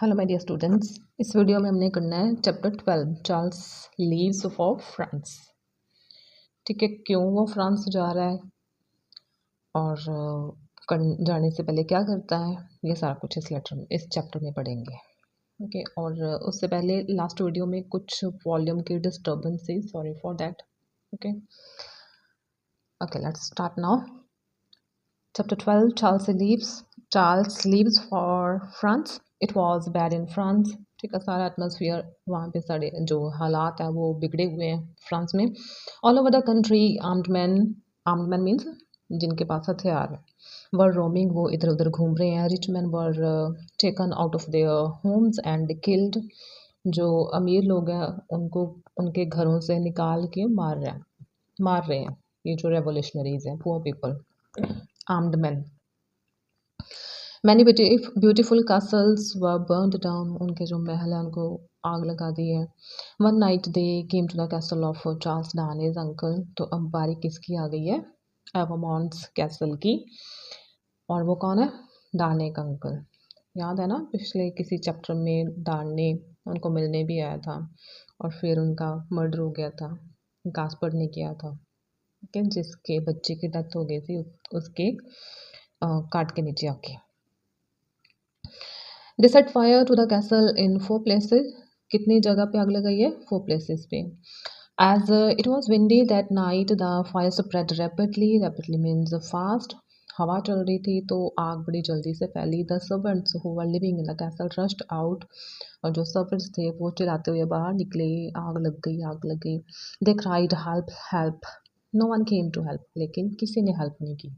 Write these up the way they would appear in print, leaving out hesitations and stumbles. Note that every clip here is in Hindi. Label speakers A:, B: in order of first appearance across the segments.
A: Hello my dear students. इस वीडियो में हमने करना है chapter 12 Charles leaves for France. ठीक है, क्यों वो फ्रांस जा रहा है और जाने से पहले क्या करता है, ये सारा कुछ इस चैप्टर में पढ़ेंगे। ओके, और उससे पहले लास्ट वीडियो में कुछ वॉल्यूम की डिस्टर्बेंस थी, sorry for that. Okay okay, let's start now. Chapter 12 Charles leaves for France. It was bad in France. ठीक है, सारा एटमोसफियर वहाँ पे सारे जो हालात हैं वो बिगड़े हुए हैं फ्रांस में। All over the country armed man means जिनके पास हथियार है, वर रोमिंग, वो इधर उधर घूम रहे हैं। Rich man were taken out of their homes and killed, जो अमीर लोग हैं उनको उनके घरों से निकाल के मार रहे हैं ये जो रेवोल्यूशनरीज हैं, poor people, armed man. Many beautiful castles were burned down, उनके जो महल हैं उनको आग लगा दी है। One night they came to the castle of Charles Darnay's uncle, तो अब बारी किसकी आ गई है? एवरमॉन्ट्स कैसल की। और वो कौन है? डार्ने का अंकल। याद है ना, पिछले किसी चैप्टर में डार्ने उनको मिलने भी आया था और फिर उनका मर्डर हो गया था, गास्पर्ड ने किया था। ठीक है, जिसके बच्चे की डेथ हो गई थी उसके काट के नीचे आके। They set fire to the castle in 4 places, कितनी जगह पे आग लगाई है? 4 places पे। As it was windy that night the fire spread rapidly means fast. हवा चल रही थी तो आग बड़ी जल्दी से फैली। The servants who were living in the castle rushed out, और जो सर्वेंट्स थे वो चिल्लाते हुए बाहर निकले, आग लग गई, आग लग गई। They cried help help, no one came to help, लेकिन किसी ने हेल्प नहीं की।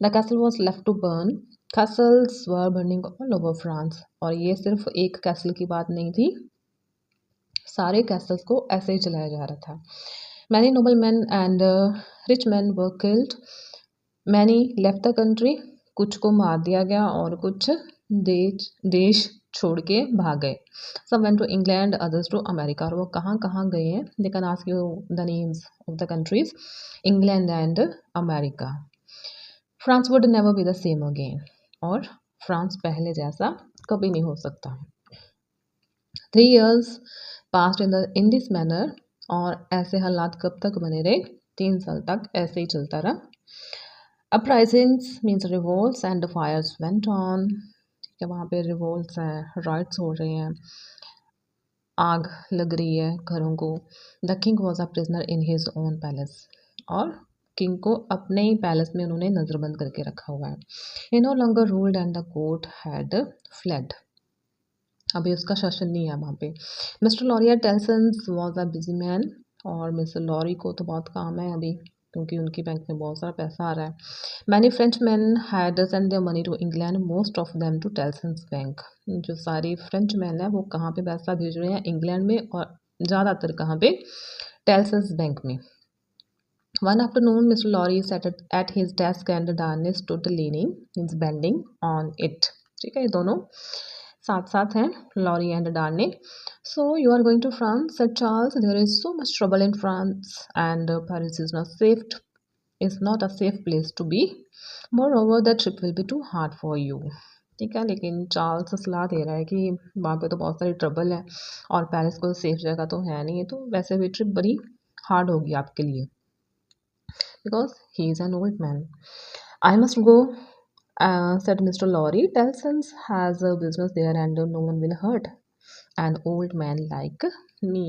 A: The castle was left to burn, castles were burning all over France, और ये सिर्फ एक कैसल की बात नहीं थी, सारे कैसल्स को ऐसे ही चलाया जा रहा था। Many noble man and rich man were killed, many left the country, कुछ को मार दिया गया और कुछ देश छोड़ के भाग गए। Some went to England, others to America, और वो कहाँ कहाँ गए हैं? They can ask you the names of the countries, England and America. France would never be the same again, और फ्रांस पहले जैसा कभी नहीं हो सकता। 3 years passed in this manner, और ऐसे हालात कब तक बने रहे? 3 साल तक ऐसे ही चलता रहा। Uprisings means revolts and fires went on, ठीक है, वहाँ पे रिवोल्ट्स हैं, राइट्स हो रहे हैं, आग लग रही है घरों को। The king was a prisoner in his own palace, और किंग को अपने ही पैलेस में उन्होंने नज़रबंद करके रखा हुआ है। He no longer ruled and the court had fled, अभी उसका शासन नहीं है वहाँ पे। Mister Lorry at Tellson's was a busy man, और मिस्टर लॉरी को तो बहुत काम है अभी, क्योंकि उनकी बैंक में बहुत सारा पैसा आ रहा है। Many French man had send their money to England, most of them to Tellson's bank, जो सारी फ्रेंच मैन है वो कहाँ पे पैसा भेज रहे हैं? इंग्लैंड में, और ज़्यादातर कहाँ पे? टेल्सन्स बैंक में। One afternoon, Mr. Lorry sat at his desk and Darnay stood leaning, means bending on it. ठीक है, ये दोनों साथ साथ हैं, Lorry and Darnay. So you are going to France, said Charles. There is so much trouble in France, and Paris is not a safe place to be. Moreover, the trip will be too hard for you. ठीक है, लेकिन चार्ल्स सलाह दे रहा है कि वहाँ पे तो बहुत सारी ट्रबल है और पेरिस कोई सेफ जगह तो है नहीं, तो वैसे भी ट्रिप बड़ी हार्ड होगी आपके लिए, because he is an old man. I must go, said Mr. Lorry. Tellson's has a business there and no one will hurt an old man like me.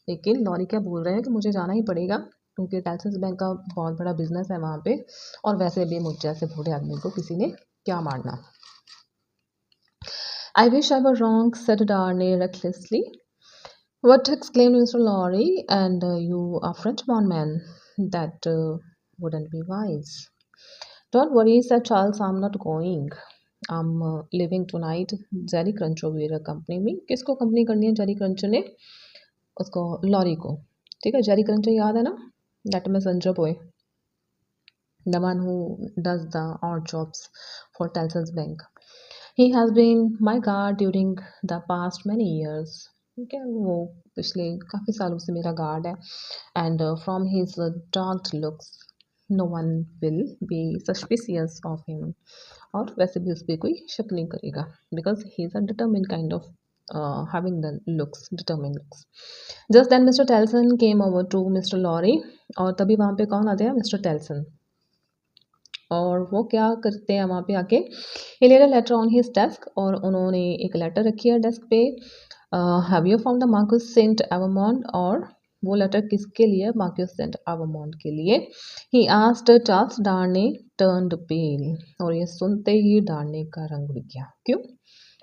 A: लेकिन लॉरी क्या बोल रहे हैं कि मुझे जाना ही पड़ेगा, क्योंकि टेल्सन्स बैंक का बहुत बड़ा बिजनेस है वहाँ पे, और वैसे भी मुझ जैसे बूढ़े आदमी को किसी ने क्या मारना। I wish I were wrong, said Darnay recklessly. What, exclaimed Mr. Lorry, and you a French-born man? That wouldn't be wise. Don't worry, said Charles, I'm not going. I'm leaving tonight. Jerry Cruncher will accompany me. किसको कंपनी करनी है जेरी क्रंचर ने? उसको, लॉरी को। ठीक है, जेरी क्रंचर याद है ना, that messenger boy, the one who does the odd jobs for Telson's bank. He has been my guard during the past many years. ठीक है, वो पिछले काफ़ी सालों से मेरा गार्ड है। And from his dark looks, no one will be suspicious of him, और वैसे भी उस पर कोई शक नहीं करेगा, because he is a determine kind of having the looks, determined looks. Just then Mr. Telson came over to Mr. Lorry, और तभी वहाँ पे कौन आते हैं, मिस्टर टेल्सन, और वो क्या करते हैं वहाँ पे आके, he laid a letter on his desk, और उन्होंने एक लेटर रखी है डेस्क पे, have you found the Marquis Saint Evremonde, और वो लेटर किसके लिए, मार्क्यूस सेंट एवरमॉन्ट के लिए. ही आस्क्ड चार्ल्स, डार्ने टर्न्ड पेल, और ये सुनते ही डार्ने का रंग उड़ गया. क्यों?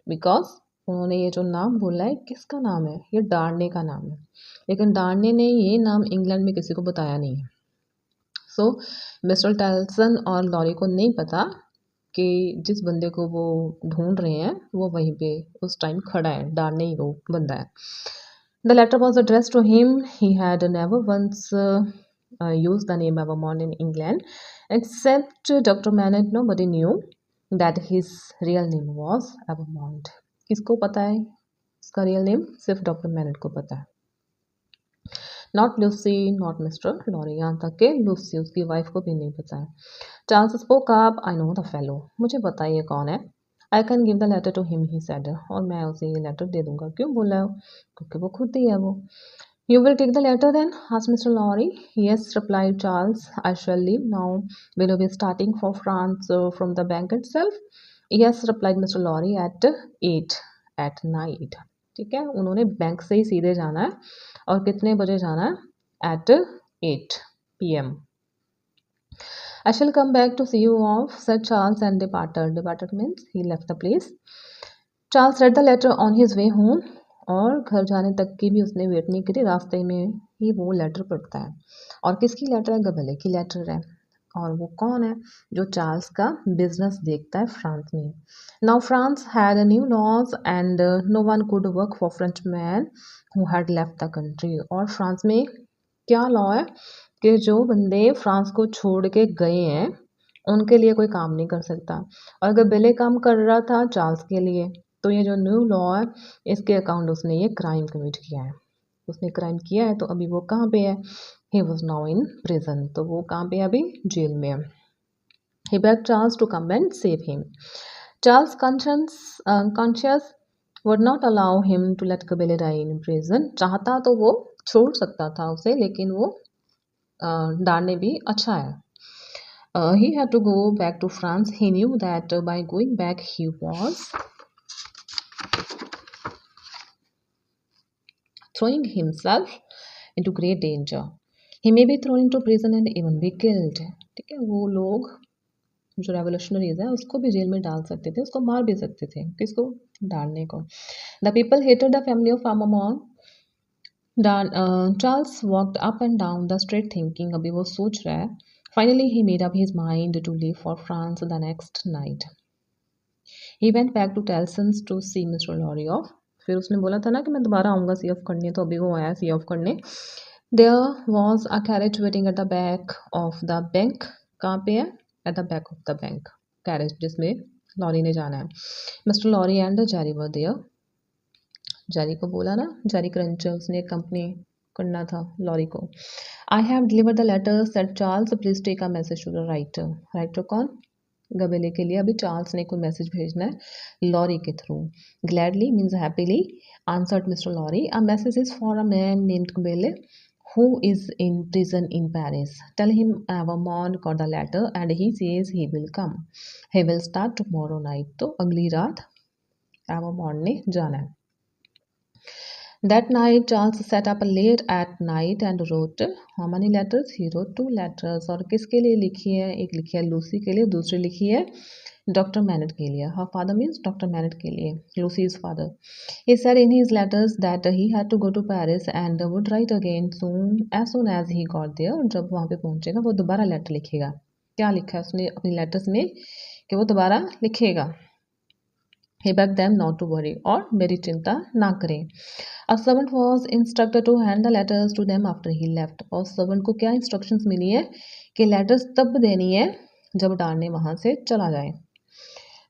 A: बिकॉज उन्होंने ये जो नाम बोला है, किसका नाम है, ये डार्ने का नाम है, लेकिन डार्ने ने ये नाम इंग्लैंड में किसी को बताया नहीं है. सो मिस्टर टेल्सन और लॉरी को नहीं पता कि जिस बंदे को वो ढूंढ रहे हैं वो वहीं पे उस टाइम खड़ा है, डार्ने ही वो बंदा है. The letter was addressed to him. He had never once used the name Evermont in England. Except Dr. Manette, nobody knew that his real name was Evermont. किसको पता है इसका रियल नेम? सिर्फ डॉक्टर मैनेट को पता है. Not Lucy, not mister Lorry, यहाँ तक कि लूसी उसकी वाइफ को भी नहीं पता है. Charles spoke up, I know the fellow, मुझे पता है ये कौन है. I can give the letter to him, he said, और मैं उसे ये लेटर दे दूंगा. क्यों बोला है? क्योंकि वो खुद ही है वो. You will take the letter then? asked Mr. Lorry. Yes, replied Charles. I shall leave now. Will you be starting for France from the bank itself? Yes, replied Mr. Lorry, at 8 at night. ठीक है, उन्होंने बैंक से ही सीधे जाना है, और कितने बजे जाना है? At 8 p.m. I shall come back to see you off, said Charles, and departed. Departed means he left the place. Charles read the letter on his way home, और घर जाने तक की भी उसने वेट नहीं करी, रास्ते में ही वो लेटर पढ़ता है. और किसकी लेटर है? गबेले की लेटर है. और वो कौन है? जो चार्ल्स का बिजनेस देखता है फ्रांस में. Now France had new laws and no one could work for French man who had left the country. और फ्रांस में क्या लॉ है कि जो बंदे फ्रांस को छोड़ के गए हैं उनके लिए कोई काम नहीं कर सकता. और अगर बेले काम कर रहा था चार्ल्स के लिए, तो ये जो न्यू लॉ है इसके अकाउंट उसने ये क्राइम कमिट किया है. उसने क्राइम किया है, तो अभी वो कहाँ पे है? He was now in prison. तो वो कहाँ पे है? अभी जेल में है. ही begged Charles to come and save him. Charles' conscience would not allow him to let Gabelle die in prison. चाहता तो वो छोड़ सकता था उसे, लेकिन वो डालने भी अच्छा है. He had to go back to France. He knew that by going back he was throwing himself into great danger. He may be thrown into prison and even be killed. ठीक है, वो लोग जो रेवोल्यूशनरीज है उसको भी जेल में डाल सकते थे, उसको मार भी सकते थे. किसको? डालने को. The people hated the family of Amamon. Charles walked up and down the street thinking. अभी वो सोच रहा है. Finally he made up his mind to leave for France the next night. He went back to Tellson's to see Mr. Lorry off. फिर उसने बोला था ना कि मैं दोबारा आऊँगा सी ऑफ करने, तो अभी वो आया सी ऑफ करने. There was a carriage waiting at the back of the bank. कहाँ पे है? At the back of the bank. Carriage जिसमें लॉरी ने जाना है. Mr. Lorry and Jerry were there. Jerry को बोला ना, जेरी क्रंच, उसने कंपनी करना था लॉरी को. I have deliver the letter, said Charles, please take a message to the writer. Writer कौन? गबेले के लिए अभी चार्ल्स ने कोई मैसेज भेजना है लॉरी के थ्रू. Gladly means happily, answered mister Lorry. A message is for a man named Gabelle who is in prison in Paris. Tell him Evermont got the letter and he says he will come. He will start tomorrow night. तो अगली रात Evermont ने जाना है. That night, Charles sat up late at night and wrote how many letters? He wrote 2 letters. और किसके लिए लिखी है? एक लिखी है लूसी के लिए, दूसरी लिखी है डॉक्टर मैनेट के लिए. Her father means doctor MANET के लिए, Lucy's father. He said in his letters that he had to go to Paris and would write again soon as he got there. जब वहाँ पे पहुँचेगा वो दोबारा लेटर लिखेगा. क्या लिखा है उसने अपनी लेटर्स में कि वो दोबारा लिखेगा. He begged them not to worry, और मेरी चिंता ना करें. A servant was instructed to hand the letters to them after he left. और servant को क्या instructions मिली है कि letters तब देनी है जब डार्ने वहाँ से चला जाए.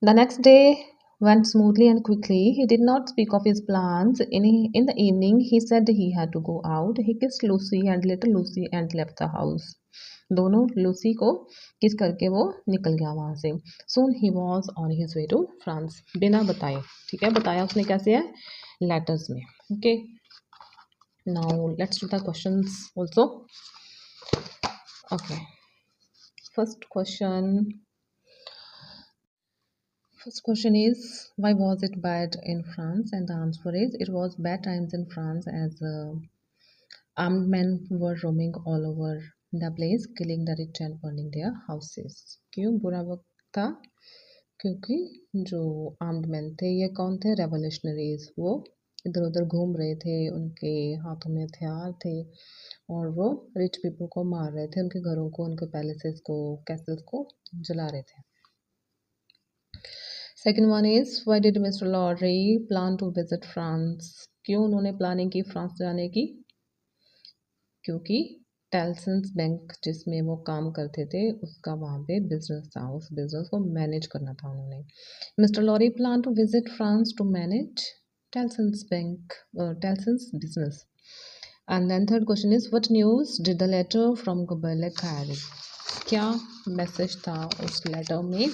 A: The next day went smoothly and quickly. He did not speak of his plans. In the evening, he said he had to go out. He kissed Lucy and little Lucy and left the house. दोनों लूसी को किस करके वो निकल गया वहाँ से. Soon he was on his way to France. बिना बताए, ठीक है, बताया उसने कैसे है, लेटर्स में. Okay, now let's do the questions also. Okay, first question is, why was it bad in France? And the answer is, it was bad times in France as armed men were roaming all over the place, killing the rich and burning their houses. क्यों बुरा वक्त था? क्योंकि जो आर्म्ड मैन थे, ये कौन थे, रेवोल्यूशनरीज, वो इधर उधर घूम रहे थे, उनके हाथों में हथियार थे और वो रिच पीपल को मार रहे थे, उनके घरों को, उनके पैलेसेस को, कैसल्स को जला रहे थे. Second one is, why did mister Lorry plan to visit France? क्यों उन्होंने प्लानिंग की फ्रांस जाने की? क्योंकि टेल्सन्स बैंक जिसमें वो काम करते थे उसका वहाँ पे बिजनेस था, उस बिजनेस को मैनेज करना था उन्होंने. Mister Lorry plan to visit France to manage Tellson's bank, Tellson's business. And then third question is, what news did the letter from Gabelle carry? क्या मैसेज था उस लेटर में?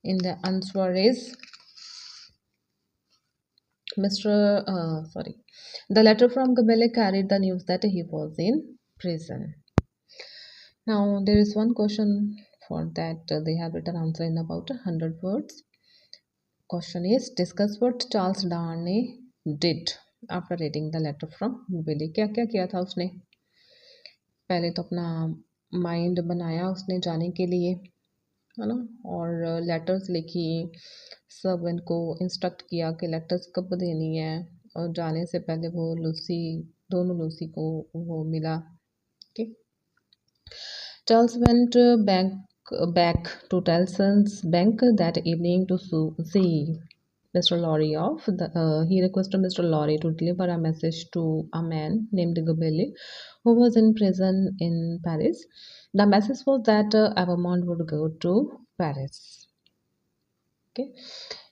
A: In the answer is, the letter from Gabele carried the news that he was in prison. Now there is one question for that they have written answer in about 100 words. Question is, discuss what Charles Darnay did after reading the letter from Gabele. क्या क्या किया था उसने? पहले तो अपना माइंड बनाया उसने जाने के लिए, है ना, और लेटर्स लिखी, सब इनको इंस्ट्रक्ट किया कि लेटर्स कब देनी है, और जाने से पहले वो दोनों लूसी को वो मिला. Okay, Charles went back to Tellson's bank that evening to see Mr. Lorry off. He requested Mr. Lorry to deliver a message to a man named Gabelle who was in prison in Paris. The message was that Avamont would go to Paris. Okay,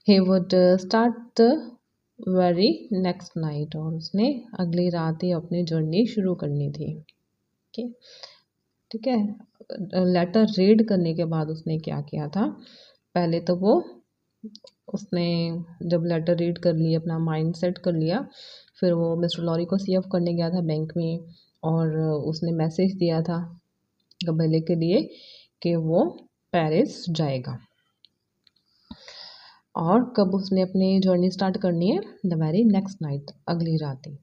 A: he would start the very next night, और उसने अगली रात ही अपनी जर्नी शुरू करनी थी. ओके, ठीक है. लेटर रीड करने के बाद उसने क्या किया था? पहले तो उसने जब लेटर रीड कर लिया, अपना माइंड सेट कर लिया, फिर वो मिस्टर लॉरी को सी ऑफ करने गया था बैंक में, और उसने मैसेज दिया था गबेले के लिए कि वो पेरिस जाएगा. और कब उसने अपनी जर्नी स्टार्ट करनी है? द वेरी नेक्स्ट नाइट, अगली रात ही.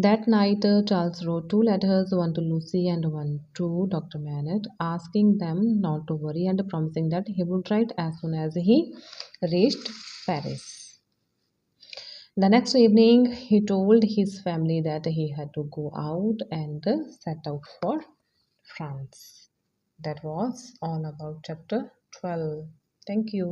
A: That night Charles wrote 2 letters, one to Lucy and one to Dr. Manette, asking them not to worry and promising that he would write as soon as he reached Paris. The next evening, he told his family that he had to go out and set out for France. That was all about chapter 12. Thank you.